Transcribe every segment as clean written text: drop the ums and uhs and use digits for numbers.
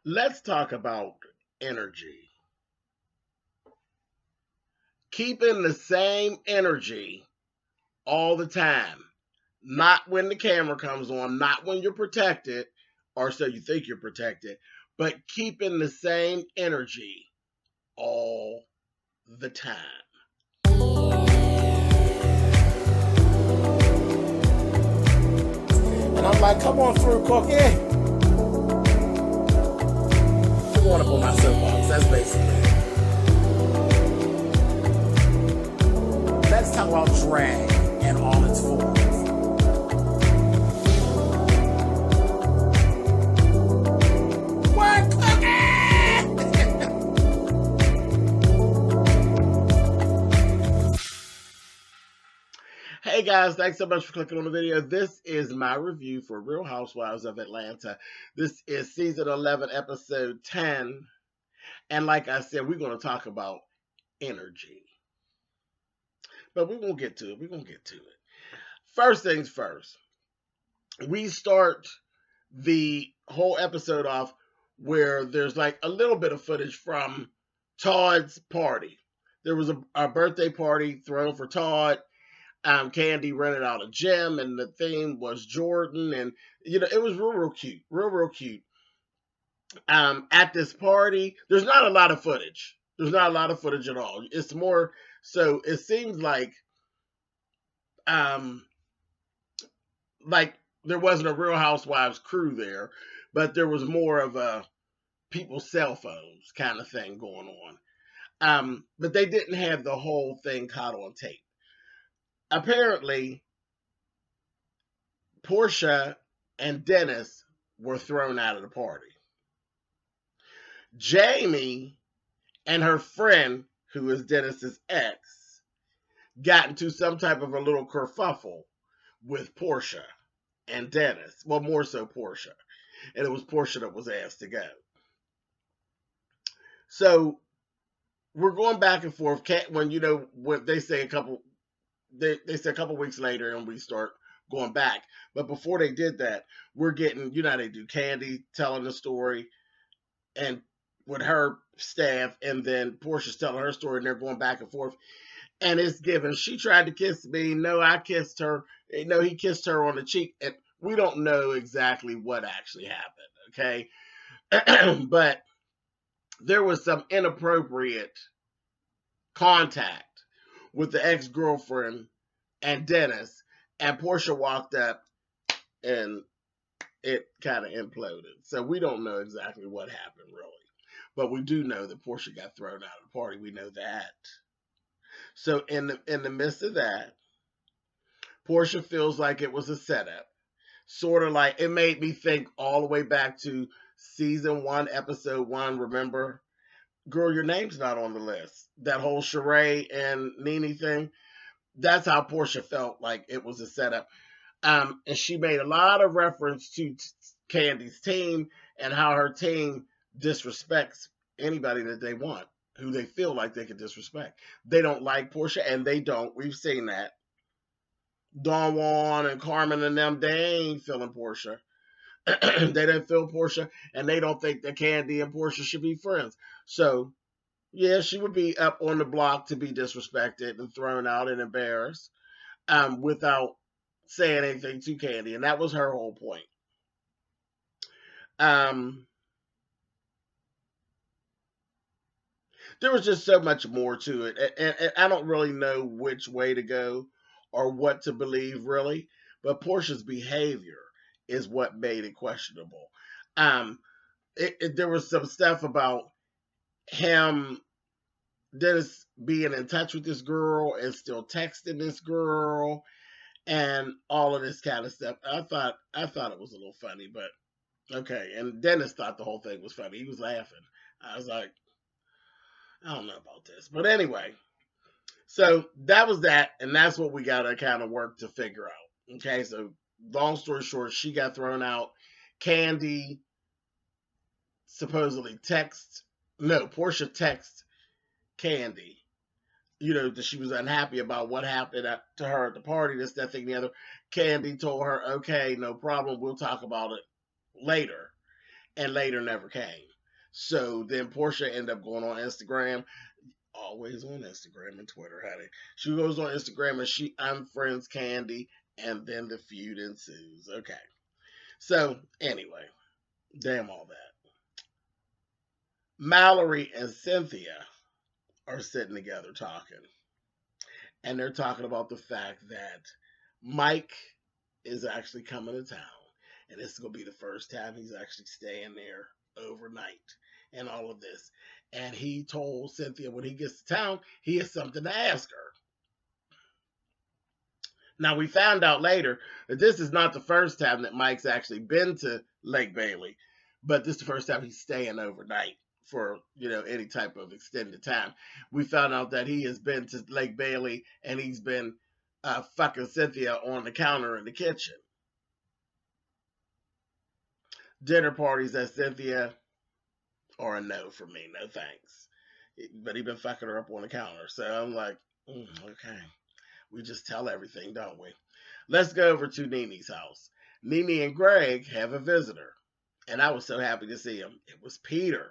Let's talk about energy. Keeping the same energy all the time. Not when the camera comes on, not when you're protected, or so you think you're protected, but keeping the same energy all the time. And I'm like, come on through, Cookie. Come on up on my soapbox. That's basically it. Let's talk about drag in all its forms. What, Cookie? Hey guys, thanks so much for clicking on the video. This is my review for Real Housewives of Atlanta. This is season 11, episode 10. And like I said, we're going to talk about energy. But we're going to get to it. We're going to get to it. First things first, we start the whole episode off where there's like a little bit of footage from Todd's party. There was a birthday party thrown for Todd. Candy rented out a gym, and the theme was Jordan, and it was real cute, real cute. At this party, there's not a lot of footage. There's not a lot of footage at all. It's more so. It seems like there wasn't a Real Housewives crew there, but there was more of a people's cell phones kind of thing going on. But they didn't have the whole thing caught on tape. Apparently, Portia and Dennis were thrown out of the party. Jamie and her friend, who is Dennis's ex, got into some type of a little kerfuffle with Portia and Dennis. Well, more so Portia. And it was Portia that was asked to go. So we're going back and forth. When they say a couple weeks later, and we start going back. But before they did that, we're getting, they do Candy telling the story and with her staff, and then Portia's telling her story, and they're going back and forth. And it's given, she tried to kiss me. No, I kissed her. No, he kissed her on the cheek. And we don't know exactly what actually happened, okay? But there was some inappropriate contact with the ex-girlfriend and Dennis, and Portia walked up and it kind of imploded. So we don't know exactly what happened, really. But we do know that Portia got thrown out of the party. We know that. So in the midst of that, Portia feels like it was a setup. Sort of like, it made me think all the way back to season 1, episode 1, remember? Girl, your name's not on the list. That whole Sheree and Nene thing. That's how Portia felt like it was a setup. And she made a lot of reference to Candy's team and how her team disrespects anybody that they want, who they feel like they can disrespect. They don't like Portia, and they don't. We've seen that. Don Juan and Carmen and them, they ain't feeling Portia. They didn't feel Portia, and they don't think that Candy and Portia should be friends. So, yeah, she would be up on the block to be disrespected and thrown out and embarrassed without saying anything to Candy. And that was her whole point. There was just so much more to it. And I don't really know which way to go or what to believe, really. But Portia's behavior is what made it questionable. There was some stuff about him, Dennis, being in touch with this girl and still texting this girl and all of this kind of stuff. I thought it was a little funny, but okay. And Dennis thought the whole thing was funny. He was laughing. I was like, I don't know about this. But anyway, so that was that, and that's what we got to kind of work to figure out. Okay, so long story short, she got thrown out. Candy supposedly Portia texts Candy, that she was unhappy about what happened to her at the party, this, that, thing, the other. Candy told her, okay, no problem, we'll talk about it later. And later never came. So then Portia ended up going on Instagram, always on Instagram and Twitter, honey. She goes on Instagram and she unfriends Candy, and then the feud ensues. Okay. So anyway, damn all that. Mallory and Cynthia are sitting together talking. And they're talking about the fact that Mike is actually coming to town. And this is going to be the first time he's actually staying there overnight and all of this. And he told Cynthia when he gets to town, he has something to ask her. Now, we found out later that this is not the first time that Mike's actually been to Lake Bailey, but this is the first time he's staying overnight for, any type of extended time. We found out that he has been to Lake Bailey and he's been fucking Cynthia on the counter in the kitchen. Dinner parties at Cynthia are a no for me, no thanks. But he's been fucking her up on the counter. So I'm like, okay. We just tell everything, don't we? Let's go over to Nene's house. Nene and Greg have a visitor. And I was so happy to see him. It was Peter.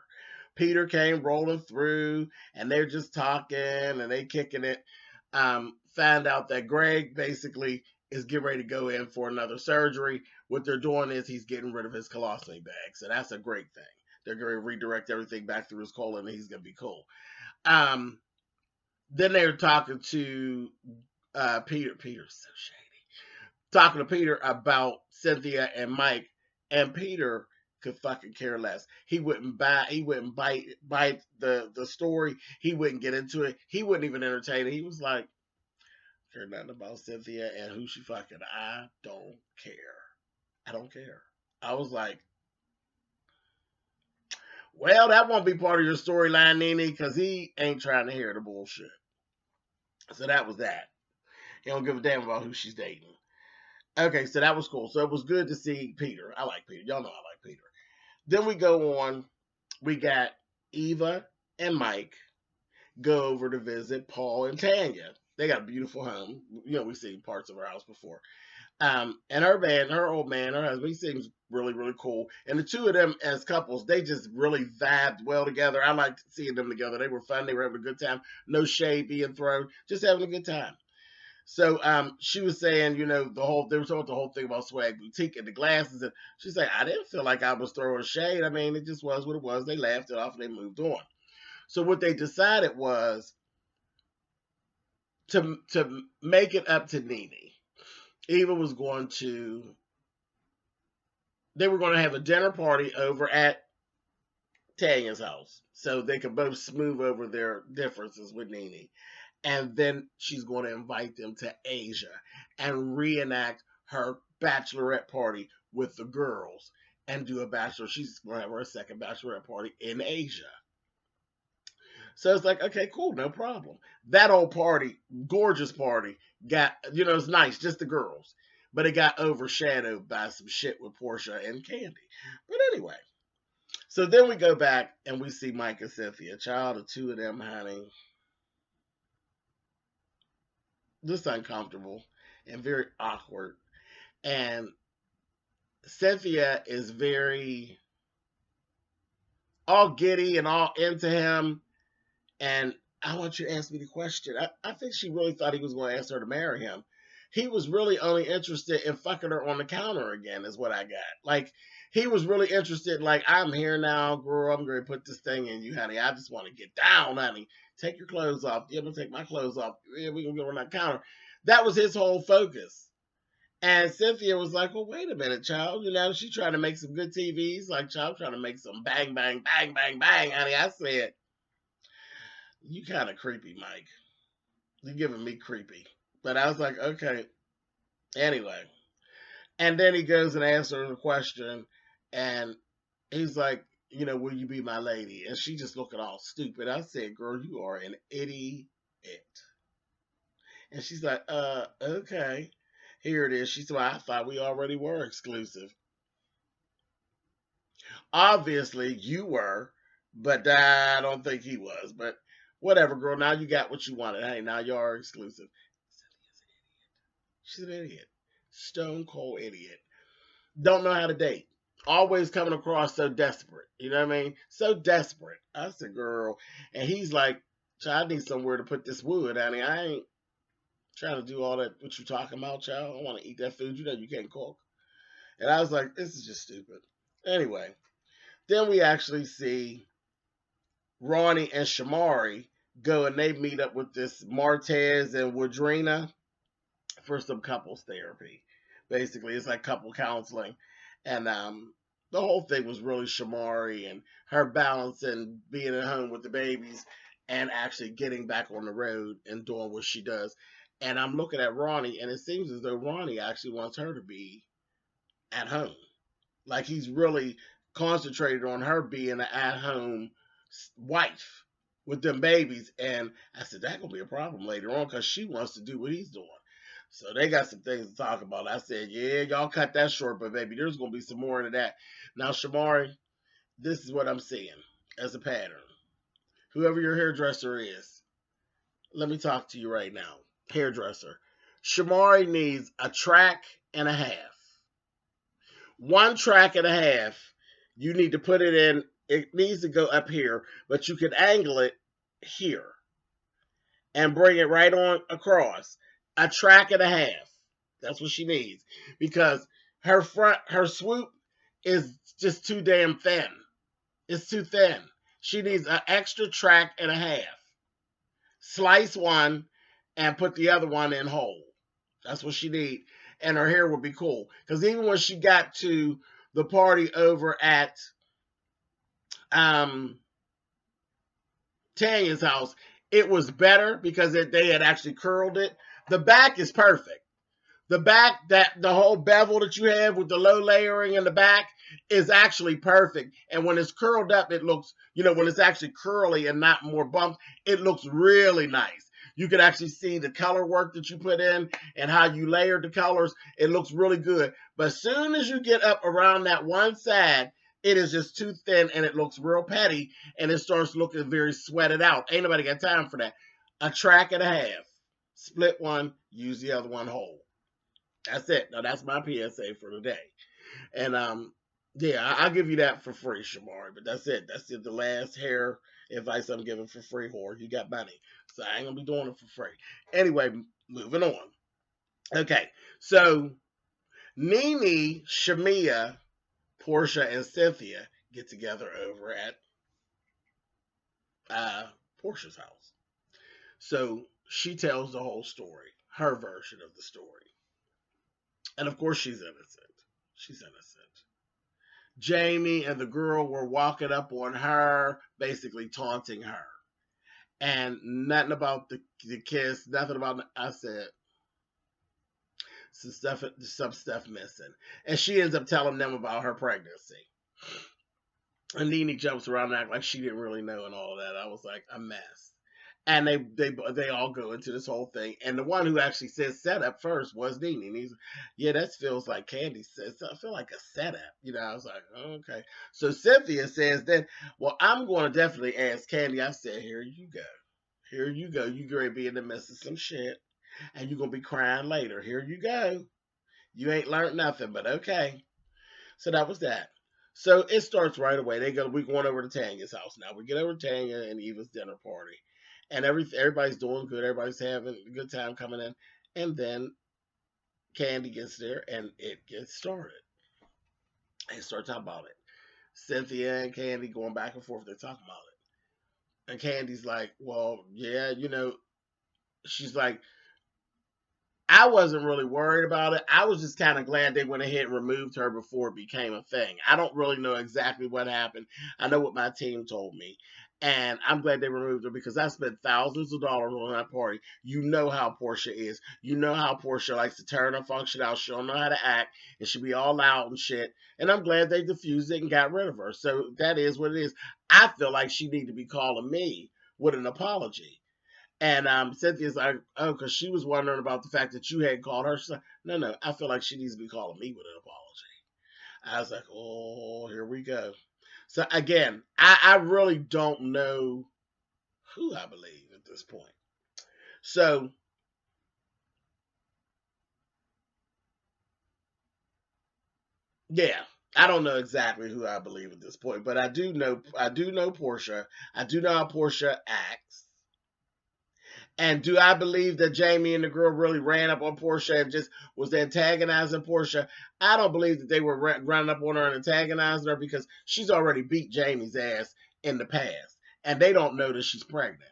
Peter came rolling through, and they're just talking, and they kicking it. Found out that Greg basically is getting ready to go in for another surgery. What they're doing is he's getting rid of his colostomy bag. So that's a great thing. They're going to redirect everything back through his colon, and he's going to be cool. Then they were talking to Peter. Peter's so shady. Talking to Peter about Cynthia and Mike, and Peter could fucking care less. He wouldn't bite the story. He wouldn't get into it. He wouldn't even entertain it. He was like, care nothing about Cynthia and who she fucking. I don't care. I don't care. I was like, well, that won't be part of your storyline, Nene, because he ain't trying to hear the bullshit. So that was that. He don't give a damn about who she's dating. Okay, so that was cool. So it was good to see Peter. I like Peter. Y'all know I like Peter. Then we go on. We got Eva and Mike go over to visit Paul and Tanya. They got a beautiful home. We've seen parts of her house before. And her old man, her husband, he seems really, really cool. And the two of them as couples, they just really vibed well together. I liked seeing them together. They were fun. They were having a good time. No shade being thrown. Just having a good time. So she was saying, they were talking the whole thing about Swag Boutique and the glasses. And she's like, I didn't feel like I was throwing shade. I mean, it just was what it was. They laughed it off and they moved on. So what they decided was to make it up to Nene. Eva was they were going to have a dinner party over at Tanya's house so they could both smooth over their differences with Nene. And then she's going to invite them to Asia and reenact her bachelorette party with the girls and do she's going to have her second bachelorette party in Asia. So it's like, okay, cool, no problem. That old party, gorgeous party, got, it's nice, just the girls. But it got overshadowed by some shit with Portia and Candy. But anyway, so then we go back and we see Mike and Cynthia. Child, the two of them, honey, just uncomfortable and very awkward. And Cynthia is very all giddy and all into him. And I want you to ask me the question. I think she really thought he was going to ask her to marry him. He was really only interested in fucking her on the counter again, is what I got. Like, he was really interested in, like, I'm here now, girl. I'm going to put this thing in you, honey. I just want to get down, honey. Take your clothes off. Yeah, I'm going to take my clothes off. Yeah, we're going to go on that counter. That was his whole focus. And Cynthia was like, well, wait a minute, child. She's trying to make some good TVs. Like, child, trying to make some bang, bang, bang, bang, bang, honey. I said, you kind of creepy, Mike. You're giving me creepy. But I was like, okay. Anyway. And then he goes and asks her a question. And he's like, will you be my lady? And she just looking all stupid. I said, girl, you are an idiot. And she's like, okay. Here it is. She said, well, I thought we already were exclusive. Obviously, you were. But I don't think he was. But whatever, girl. Now you got what you wanted. Hey, now you are exclusive. She's an idiot. Stone cold idiot. Don't know how to date. always coming across so desperate. You know what I mean? So desperate. I said, girl. And he's like, child, I need somewhere to put this wood, honey. I ain't trying to do all that, what you talking about, child. I want to eat that food. You know you can't cook. And I was like, this is just stupid. Anyway, then we actually see Ronnie and Shamari go and they meet up with this Martez and Wadrina for some couples therapy. Basically, it's like couple counseling. And the whole thing was really Shamari and her balance and being at home with the babies and actually getting back on the road and doing what she does. And I'm looking at Ronnie, and it seems as though Ronnie actually wants her to be at home. Like he's really concentrated on her being an at home wife with them babies. And I said, that gonna be a problem later on because she wants to do what he's doing. So they got some things to talk about. I said, yeah, y'all cut that short, but baby, there's gonna be some more of that. Now, Shamari, this is what I'm seeing as a pattern. Whoever your hairdresser is, let me talk to you right now. Hairdresser. Shamari needs a track and a half. One track and a half. You need to put it in. It needs to go up here, but you can angle it here and bring it right on across. A track and a half. That's what she needs because her swoop is just too damn thin. It's too thin. She needs an extra track and a half. Slice one and put the other one in whole. That's what she needs. And her hair would be cool. Because even when she got to the party over at Tanya's house, it was better because they had actually curled it. The back is perfect. The back, that the whole bevel that you have with the low layering in the back is actually perfect. And when it's curled up, it looks, when it's actually curly and not more bumped, it looks really nice. You can actually see the color work that you put in and how you layered the colors. It looks really good. But as soon as you get up around that one side, it is just too thin and it looks real petty and it starts looking very sweated out. Ain't nobody got time for that. A track and a half. Split one, use the other one whole. That's it. Now that's my PSA for today. And yeah, I'll give you that for free, Shamari. But that's it. That's it. The last hair advice I'm giving for free, whore. You got money, so I ain't gonna be doing it for free. Anyway, moving on. Okay, so Nene, Shamia, Portia, and Cynthia get together over at Portia's house. So she tells the whole story, her version of the story. And of course, she's innocent. She's innocent. Jamie and the girl were walking up on her, basically taunting her. And nothing about the kiss, nothing about, I said, some stuff missing. And she ends up telling them about her pregnancy. And Nene jumps around and acts like she didn't really know and all that. I was like, a mess. And they all go into this whole thing. And the one who actually said setup first was Nene. And he's, yeah, that feels like Candy says. I feel like a setup. I was like, oh, okay. So Cynthia says then, well, I'm going to definitely ask Candy. I said, here you go. Here you go. You're going to be in the midst of some shit. And you're going to be crying later. Here you go. You ain't learned nothing, but okay. So that was that. So it starts right away. We're going over to Tanya's house now. We get over to Tanya and Eva's dinner party. And everybody's doing good. Everybody's having a good time coming in. And then Candy gets there and it gets started. They start talking about it. Cynthia and Candy going back and forth. They're talking about it. And Candy's like, well, yeah, she's like, I wasn't really worried about it. I was just kind of glad they went ahead and removed her before it became a thing. I don't really know exactly what happened. I know what my team told me. And I'm glad they removed her because I spent thousands of dollars on that party. You know how Portia is. You know how Portia likes to turn her function out. She don't know how to act. And she be all out and shit. And I'm glad they diffused it and got rid of her. So that is what it is. I feel like she need to be calling me with an apology. And Cynthia's like, oh, because she was wondering about the fact that you had called her. She's like, no, I feel like she needs to be calling me with an apology. I was like, oh, here we go. So again, I really don't know who I believe at this point. So yeah. I don't know exactly who I believe at this point, but I do know Portia. I do know how Portia acts. And do I believe that Jamie and the girl really ran up on Portia and just was antagonizing Portia? I don't believe that they were running up on her and antagonizing her because she's already beat Jamie's ass in the past. And they don't know that she's pregnant.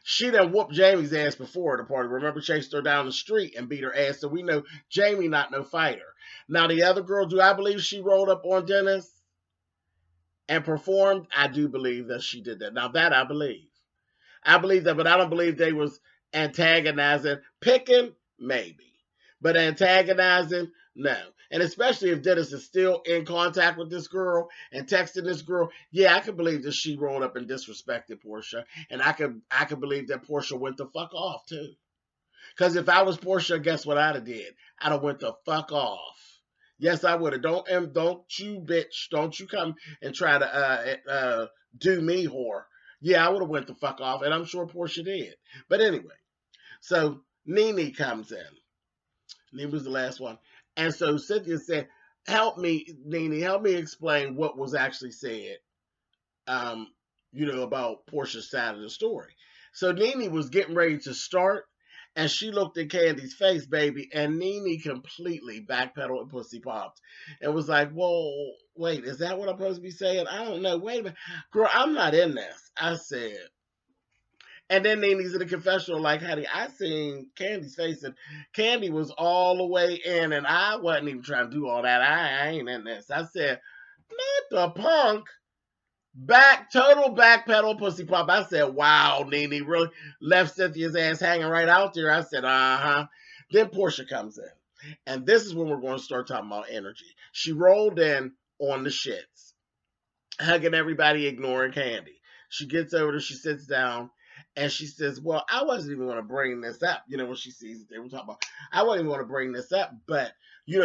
She done whooped Jamie's ass before at the party. Remember, chased her down the street and beat her ass. So we know Jamie not no fighter. Now the other girl, do I believe she rolled up on Dennis and performed? I do believe that she did that. Now that I believe. I believe that, but I don't believe they was antagonizing. Picking, maybe. But antagonizing, no. And especially if Dennis is still in contact with this girl and texting this girl, yeah, I could believe that she rolled up and disrespected Portia. And I could believe that Portia went the fuck off too. Because if I was Portia, guess what I'd have did? I'd have went the fuck off. Yes, I would have. Don't you bitch, don't you come and try to do me, whore. Yeah, I would have went the fuck off, and I'm sure Portia did. But anyway, so Nene comes in. Nene was the last one. And so Cynthia said, help me, Nene, help me explain what was actually said, um, about Portia's side of the story. So Nene was getting ready to start, and she looked at Candy's face, baby, and Nene completely backpedaled and pussy popped and was like, whoa, wait, is that what I'm supposed to be saying? I don't know. Wait a minute. Girl, I'm not in this. I said. And then Nene's in the confessional like, honey, I seen Candy's face, and Candy was all the way in, and I wasn't even trying to do all that. I ain't in this. I said, not the punk. Total backpedal pussy pop. I said, wow, Nene really left Cynthia's ass hanging right out there. I said, uh-huh. Then Portia comes in. And this is when we're going to start talking about energy. She rolled in on the shits, hugging everybody, ignoring Candy. She gets over there, she sits down, and she says, well, I wasn't even going to bring this up. When she sees it, they were talking about, I wasn't even going to bring this up, but you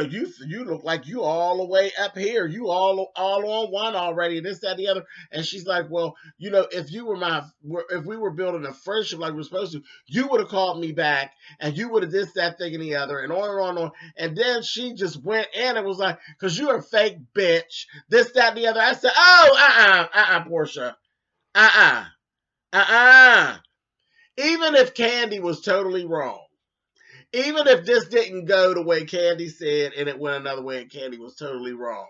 look like you all the way up here. You all on one already, this, that, the other. And she's like, well, if we were building a friendship like we're supposed to, you would have called me back and you would have this, that, thing, and the other, and on and on and on. And then she just went in and was like, because you're a fake bitch, this, that, and the other. I said, oh, Portia. Even if Candy was totally wrong, even if this didn't go the way Candy said and it went another way and Candy was totally wrong,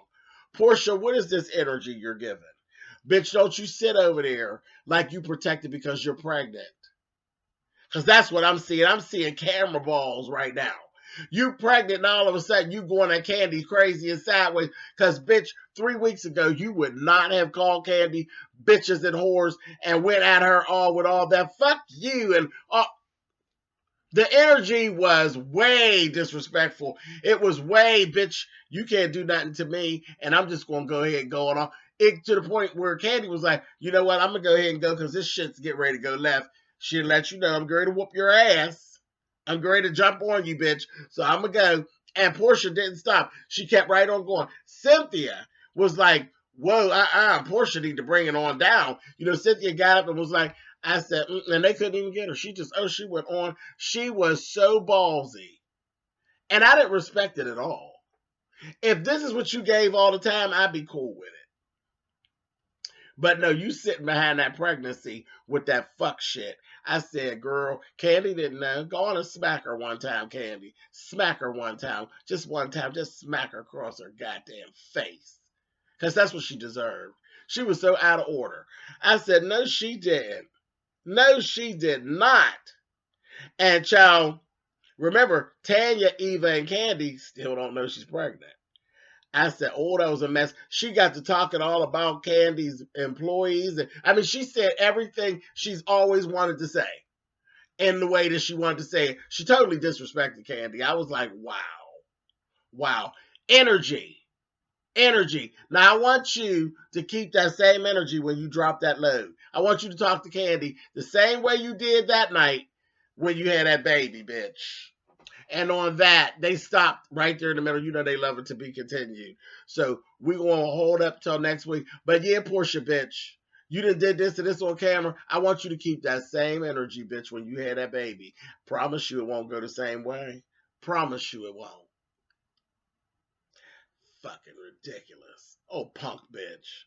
Portia, what is this energy you're giving? Bitch, don't you sit over there like you protected because you're pregnant. Because that's what I'm seeing. I'm seeing camera balls right now. You pregnant and all of a sudden you going at Candy crazy and sideways. Because, bitch, 3 weeks ago you would not have called Candy bitches and whores and went at her all with all that. Fuck you and all. The energy was way disrespectful. It was way, bitch, you can't do nothing to me, and I'm just going to go ahead and go on. It to the point where Candy was like, you know what, I'm going to go ahead and go because this shit's getting ready to go left. She'll let you know I'm going to whoop your ass. I'm going to jump on you, bitch. So I'm going to go. And Portia didn't stop. She kept right on going. Cynthia was like, whoa, Portia need to bring it on down. Cynthia got up and was like, I said, and they couldn't even get her. She went on. She was so ballsy. And I didn't respect it at all. If this is what you gave all the time, I'd be cool with it. But no, you sitting behind that pregnancy with that fuck shit. I said, girl, Candy didn't know. Go on and smack her one time, Candy. Smack her one time. Just one time. Just smack her across her goddamn face. Because that's what she deserved. She was so out of order. I said, no, she didn't. No, she did not. And child, remember, Tanya, Eva, and Candy still don't know she's pregnant. I said, oh, that was a mess. She got to talking all about Candy's employees. She said everything she's always wanted to say in the way that she wanted to say it. She totally disrespected Candy. I was like, wow. Wow. Energy. Now, I want you to keep that same energy when you drop that load. I want you to talk to Candy the same way you did that night when you had that baby, bitch. And on that, they stopped right there in the middle. They love it to be continued. So we're going to hold up till next week. But yeah, Portia, bitch, you done did this and this on camera. I want you to keep that same energy, bitch, when you had that baby. Promise you it won't go the same way. Promise you it won't. fucking ridiculous. Oh, punk bitch.